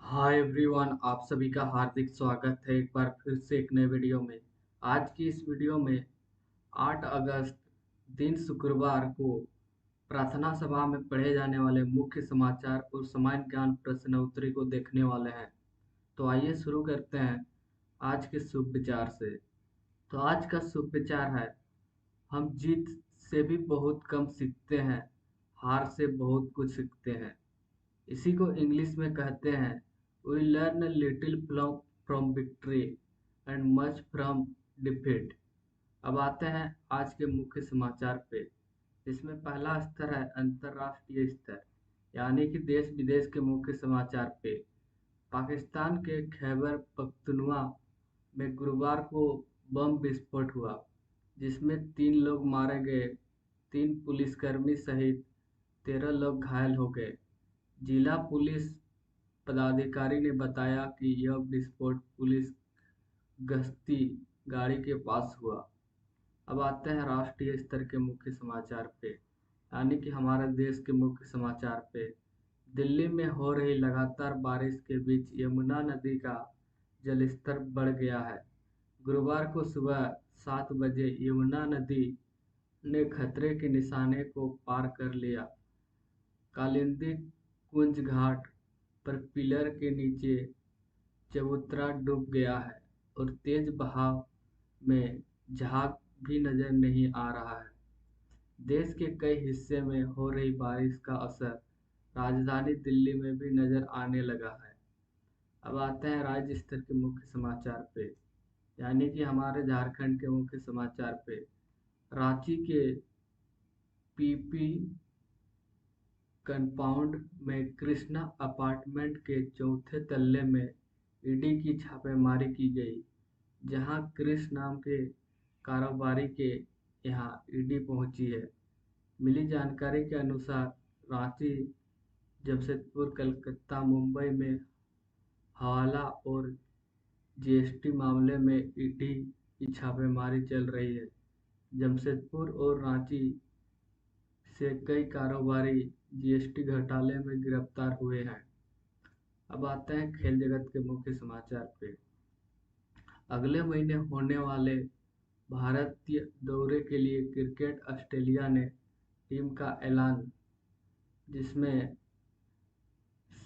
Hi everyone, आप सभी का हार्दिक स्वागत है एक बार फिर से एक नए वीडियो में। आज की इस वीडियो में 8 अगस्त दिन शुक्रवार को प्रार्थना सभा में पढ़े जाने वाले मुख्य समाचार और सामान्य ज्ञान प्रश्न उत्तरी को देखने वाले हैं। तो आइए शुरू करते हैं आज के शुभ विचार से। तो आज का शुभ विचार है, हम जीत से भी बहुत कम सीखते हैं, हार से बहुत कुछ सीखते हैं। इसी को इंग्लिश में कहते हैं, we learn little from victory and much from defeat. अब आते हैं आज के मुख्य समाचार पे, जिसमें पहला स्तर है अंतर्राष्ट्रीय स्तर, यानी कि देश विदेश के मुख्य समाचार पे। पाकिस्तान के खैबर पख्तूनख्वा में गुरुवार को बम विस्फोट हुआ, जिसमें 3 लोग मारे गए, 3 पुलिसकर्मी सहित 13 लोग घायल हो गए। जिला पुलिस पदाधिकारी ने बताया कि यह विस्फोट पुलिस गश्ती गाड़ी के पास हुआ। अब आते हैं राष्ट्रीय स्तर के मुख्य समाचार पे, यानी कि हमारे देश के मुख्य समाचार पे। दिल्ली में हो रही लगातार बारिश के बीच यमुना नदी का जलस्तर बढ़ गया है। गुरुवार को सुबह 7 बजे यमुना नदी ने खतरे के निशाने को पार कर लिया। कालिंदी कुंज घाट पर पिलर के नीचे चबूतरा डूब गया है और तेज बहाव में झाग भी नजर नहीं आ रहा है। देश के कई हिस्से में हो रही बारिश का असर राजधानी दिल्ली में भी नजर आने लगा है। अब आते हैं राज्य स्तर के मुख्य समाचार पे, यानी कि हमारे झारखंड के मुख्य समाचार पे। रांची के पीपी कंपाउंड में कृष्णा अपार्टमेंट के चौथे तल्ले में ईडी की छापेमारी की गई, जहां क्रिस नाम के कारोबारी के यहां ईडी पहुंची है। मिली जानकारी के अनुसार रांची, जमशेदपुर, कलकत्ता, मुंबई में हवाला और जीएसटी मामले में ईडी की छापेमारी चल रही है। जमशेदपुर और रांची से कई कारोबारी जीएसटी घोटाले में गिरफ्तार हुए हैं। अब आते हैं खेल जगत के मुख्य समाचार पे। अगले महीने होने वाले भारतीय दौरे के लिए क्रिकेट ऑस्ट्रेलिया ने टीम का ऐलान, जिसमें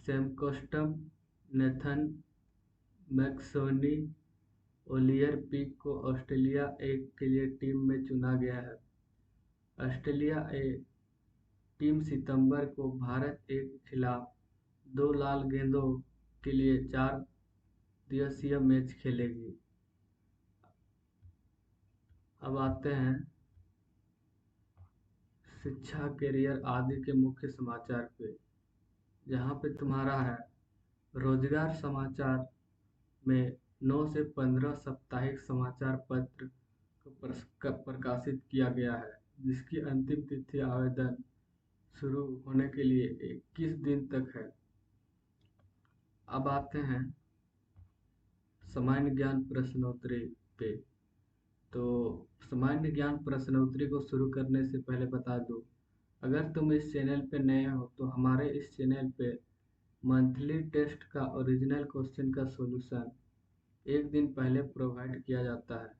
सैमकस्टम, नेथन मैक्सोनी, ओलियर पिक को ऑस्ट्रेलिया ए के लिए टीम में चुना गया है। ऑस्ट्रेलिया ए टीम सितंबर को भारत ए के खिलाफ 2 लाल गेंदों के लिए 4 दिवसीय मैच खेलेगी। अब आते हैं शिक्षा, करियर आदि के मुख्य समाचार पे, जहाँ पे तुम्हारा है रोजगार समाचार में 9 से 15 साप्ताहिक समाचार पत्र को प्रकाशित किया गया है, जिसकी अंतिम तिथि आवेदन शुरू होने के लिए 21 दिन तक है। अब आते हैं सामान्य ज्ञान प्रश्नोत्तरी पे। तो सामान्य ज्ञान प्रश्नोत्तरी को शुरू करने से पहले बता दूं, अगर तुम इस चैनल पे नए हो तो हमारे इस चैनल पे मंथली टेस्ट का ओरिजिनल क्वेश्चन का सॉल्यूशन एक दिन पहले प्रोवाइड किया जाता है।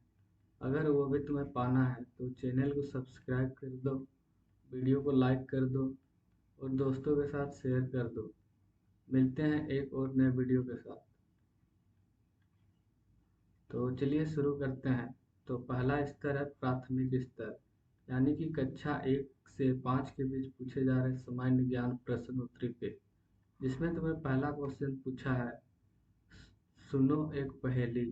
अगर वो भी तुम्हें पाना है तो चैनल को सब्सक्राइब कर दो, वीडियो को लाइक कर दो और दोस्तों के साथ शेयर कर दो। मिलते हैं एक और नए वीडियो के साथ। तो चलिए शुरू करते हैं। तो पहला स्तर है प्राथमिक स्तर, यानी कि कक्षा 1 से 5 के बीच पूछे जा रहे सामान्य ज्ञान प्रश्नोत्तरी पे, जिसमें तुम्हें पहला क्वेश्चन पूछा है, सुनो एक पहेली।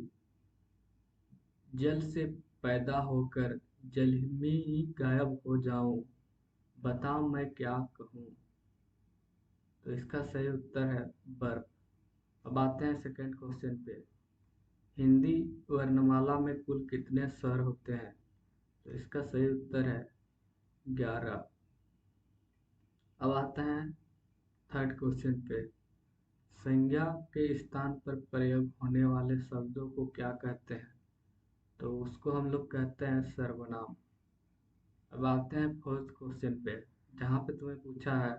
जल से पैदा होकर जल में ही गायब हो जाऊं, बताओ मैं क्या कहूँ। तो इसका सही उत्तर है बर्फ। अब आते हैं सेकंड क्वेश्चन पे। हिंदी वर्णमाला में कुल कितने स्वर होते हैं। तो इसका सही उत्तर है 11। अब आते हैं थर्ड क्वेश्चन पे। संज्ञा के स्थान पर प्रयोग होने वाले शब्दों को क्या कहते हैं। तो उसको हम लोग कहते हैं सर्वनाम। अब आते हैं फोर्थ क्वेश्चन पे, जहाँ पे तुम्हें पूछा है,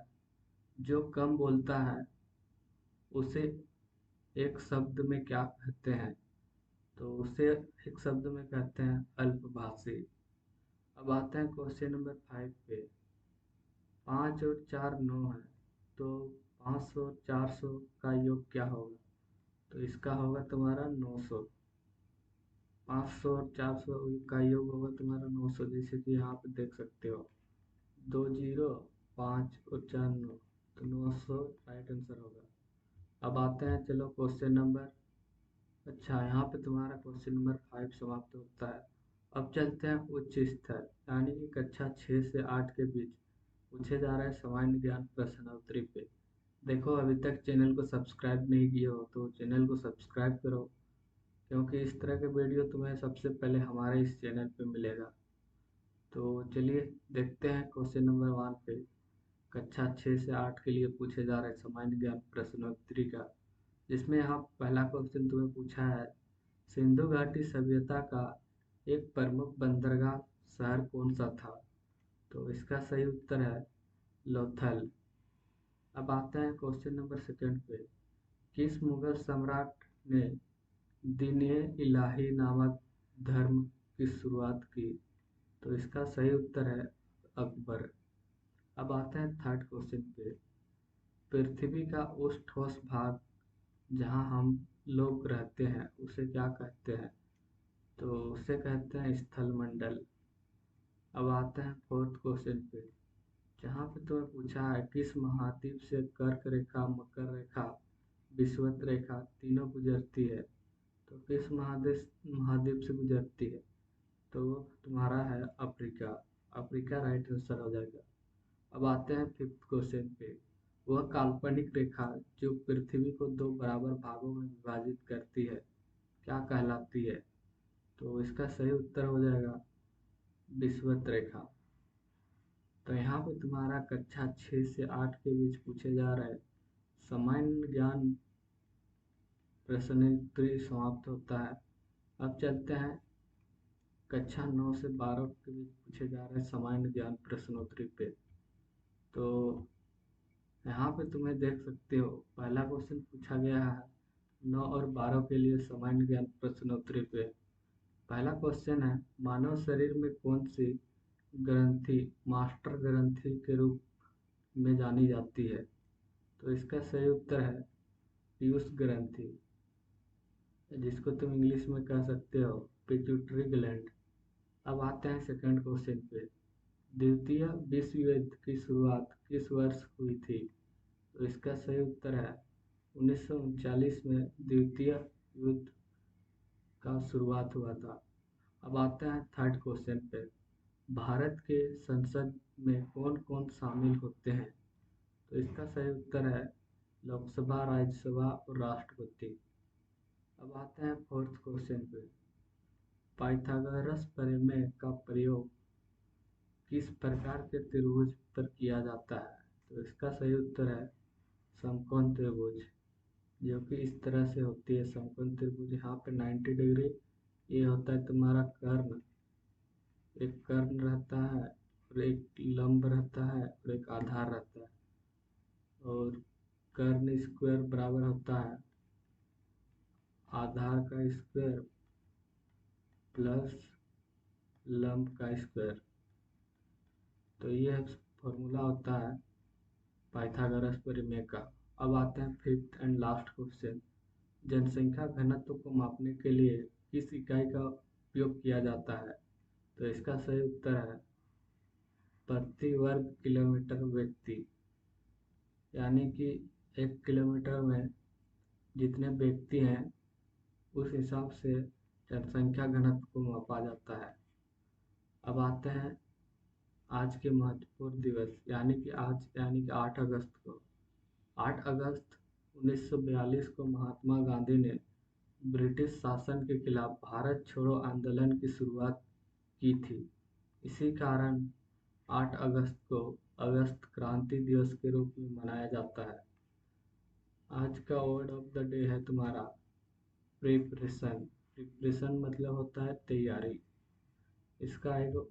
जो कम बोलता है उसे एक शब्द में क्या कहते हैं? तो उसे एक शब्द में कहते हैं अल्पभाषी। अब आते हैं क्वेश्चन नंबर 5 पे। 5 और 4 9 है, तो 500 और 400 का योग क्या होगा? तो इसका होगा तुम्हारा 900। 500 और 400 का योग होगा तुम्हारा 900, जैसे कि यहाँ पे देख सकते हो। 2 जीरो, 5 और 4 9, तो 900 राइट आंसर होगा। अब आते हैं, चलो क्वेश्चन नंबर, अच्छा यहाँ पे तुम्हारा क्वेश्चन नंबर 5 समाप्त होता है। अब चलते हैं उच्च स्तर, यानी कि कक्षा 6 से 8 के बीच पूछे जा रहे सामान्य ज्ञान प्रश्न उत्तरी पे। देखो, अभी तक चैनल को सब्सक्राइब नहीं किए हो तो चैनल को सब्सक्राइब करो, क्योंकि इस तरह के वीडियो तुम्हें सबसे पहले हमारे इस चैनल पे मिलेगा। तो चलिए देखते हैं क्वेश्चन नंबर 1 पे। कक्षा 6 से 8 के लिए पूछे जा रहे सामान्य ज्ञान प्रश्नोत्तरी का, जिसमें यहाँ पहला क्वेश्चन तुम्हें पूछा है, सिंधु घाटी सभ्यता का एक प्रमुख बंदरगाह शहर कौन सा था? तो इसका सही उत्तर है लोथल। अब आते हैं क्वेश्चन नंबर 2 पे। किस मुगल सम्राट ने दीन-ए-इलाही नामक धर्म की शुरुआत की? तो इसका सही उत्तर है अकबर। अब आते हैं 3rd क्वेश्चन पे। पृथ्वी का उस ठोस भाग जहाँ हम लोग रहते हैं उसे क्या कहते हैं? तो उसे कहते हैं स्थल मंडल। अब आते हैं 4th क्वेश्चन पे, जहाँ पे तुम्हें पूछा है किस महाद्वीप से कर्क रेखा, मकर रेखा, विषुवत रेखा तीनों गुजरती है? तो किस महाद्वीप से गुजरती है? तो वो तुम्हारा है अफ्रीका। अफ्रीका राइट आंसर हो जाएगा। अब आते हैं 5th क्वेश्चन पे। वह काल्पनिक रेखा जो पृथ्वी को 2 बराबर भागों में विभाजित करती है क्या कहलाती है? तो इसका सही उत्तर हो जाएगा विषुवत रेखा। तो यहाँ पे तुम्हारा कक्षा 6 से 8 के बीच पूछे जा रहे सामान्य ज्ञान प्रश्नोत्तरी समाप्त होता है। अब चलते हैं कक्षा 9 से 12 के बीच पूछे जा रहे सामान्य ज्ञान प्रश्नोत्तरी पे। तो यहाँ पे तुम्हें देख सकते हो, पहला क्वेश्चन पूछा गया है 9 और 12 के लिए सामान्य ज्ञान प्रश्नोत्तरी पे। पहला क्वेश्चन है, मानव शरीर में कौन सी ग्रंथि मास्टर ग्रंथि के रूप में जानी जाती है? तो इसका सही उत्तर है पीयूष ग्रंथि, जिसको तुम इंग्लिश में कह सकते हो पिट्यूटरी ग्लैंड। अब आते हैं 2nd क्वेश्चन पे। द्वितीय विश्व युद्ध की शुरुआत किस वर्ष हुई थी? तो इसका सही उत्तर है 1939 में द्वितीय युद्ध का शुरुआत हुआ था। अब आते हैं 3rd क्वेश्चन पे। भारत के संसद में कौन कौन शामिल होते हैं? तो इसका सही उत्तर है लोकसभा, राज्यसभा और राष्ट्रपति। अब आते हैं 4th क्वेश्चन पे। पाइथागोरस प्रमेय का प्रयोग किस प्रकार के त्रिभुज पर किया जाता है? तो इसका सही उत्तर है समकोण त्रिभुज, जो कि इस तरह से होती है समकोण त्रिभुज। यहाँ पे 90 डिग्री, ये होता है तुम्हारा कर्ण, एक कर्ण रहता है और एक लंब रहता है और एक आधार रहता है, और कर्ण स्क्वायर बराबर होता है आधार का स्क्वायर प्लस लंब का स्क्वायर। तो ये फॉर्मूला होता है पाइथागोरस प्रमेय का। अब आते हैं 5th एंड लास्ट क्वेश्चन। जनसंख्या घनत्व को मापने के लिए किस इकाई का उपयोग किया जाता है? तो इसका सही उत्तर है प्रति वर्ग किलोमीटर व्यक्ति, यानी कि 1 किलोमीटर में जितने व्यक्ति हैं उस हिसाब से जनसंख्या घनत्व को मापा जाता है। अब आते हैं आज के महत्वपूर्ण दिवस, यानी कि 8 अगस्त को। 8 अगस्त 1942 को महात्मा गांधी ने ब्रिटिश शासन के खिलाफ भारत छोड़ो आंदोलन की शुरुआत की थी। इसी कारण 8 अगस्त को अगस्त क्रांति दिवस के रूप में मनाया जाता है। आज का वर्ड ऑफ द डे है तुम्हारा प्रिपरेशन। प्रिपरेशन मतलब होता है तैयारी। इसका एक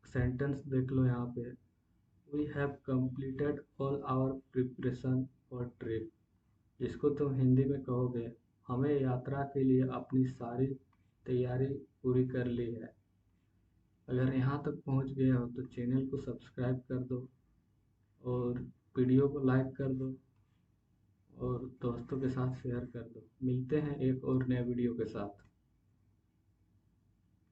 सेंटेंस देख लो यहाँ पे, we have completed all our preparation for trip, जिसको तुम हिंदी में कहोगे हमें यात्रा के लिए अपनी सारी तैयारी पूरी कर ली है। अगर यहाँ तक पहुँच गए हो तो चैनल को सब्सक्राइब कर दो और वीडियो को लाइक कर दो और दोस्तों के साथ शेयर कर दो। मिलते हैं एक और नए वीडियो के साथ।